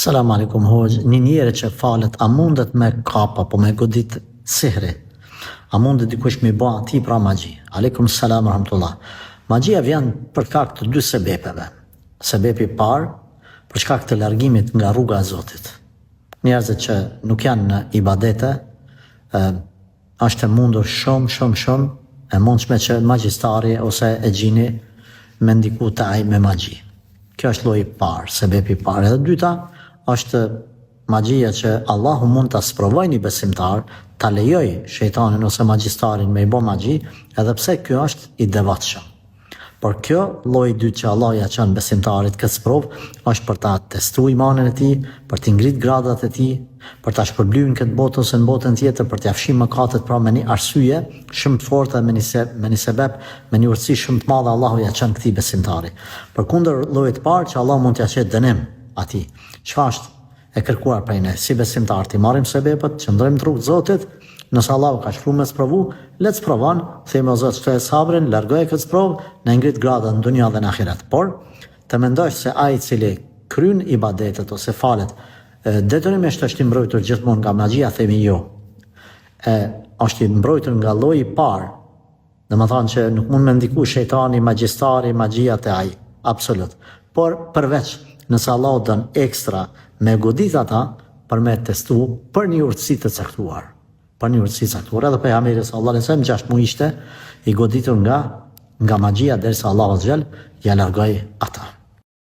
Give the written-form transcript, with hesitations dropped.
Selam aleikum hoxh, një njeri që falet, a mundet me kapa, po me godit sihri? A mundet dikush me ba ati pra magji? Aleikum selam rahmatullah. Magjia vjen për shkak të dy sebepeve. Sebepi parë, për shkak të largimit nga rruga e Zotit. Njerëzit që nuk janë në ibadete, është e mundur shumë e mundshme që magjistari ose e gjini me ndiku të aj me magji. Kjo është lloji parë, sebepi parë. Edhe dyta është magjia që Allahu mund ta sprovoj një besimtar, ta lejoj shejtanin ose magjistarin me i bë magji, edhe pse kjo është i devotshëm. Por kjo lloji i dytë që Allah ja çon besimtarit këtë sprovë është për ta testuar imanin e tij, për të ngrit gradat e tij, për ta shpërblyer këtë botë ose në botën tjetër, për t'ia fshirë mëkatet pra me një arsye shumë të fortë, me një sebeb, me një urtësi shumë të madhe Allahu ja çon këtij besimtari. Përkundër llojit të parë që Allah mund t'ia çojë dënim atij. Çfarë është e kërkuar prej ne si besimtar, të marrim sebepet, që ndrojmë rrugën e Zotit. Nëse Allahu ka shkruar me sprovu, le të sprovon, themi o Zot, shtoj sabrin, largoje këtë sprovë, në ngrit gradat në dunja dhe në ahiret. Por të mendosh se ai i cili kryen ibadetet ose falet, detyrimisht është i mbrojtur gjithmonë nga magjia, themi jo. Është i mbrojtur nga lloji i parë. Domethënë që nuk mund me ndiku shejtani, magjistari, magjia te ai, absolut. Por përveç nëse Allahu don ekstra me godit ata për me testu për një urtësi të caktuar. Për një urtësi të caktuar. Edhe pejgamberi sallallahu alajhi wasallam 6 muaj ishte i goditur nga magjia derisa Allahu azza ja largoi ata.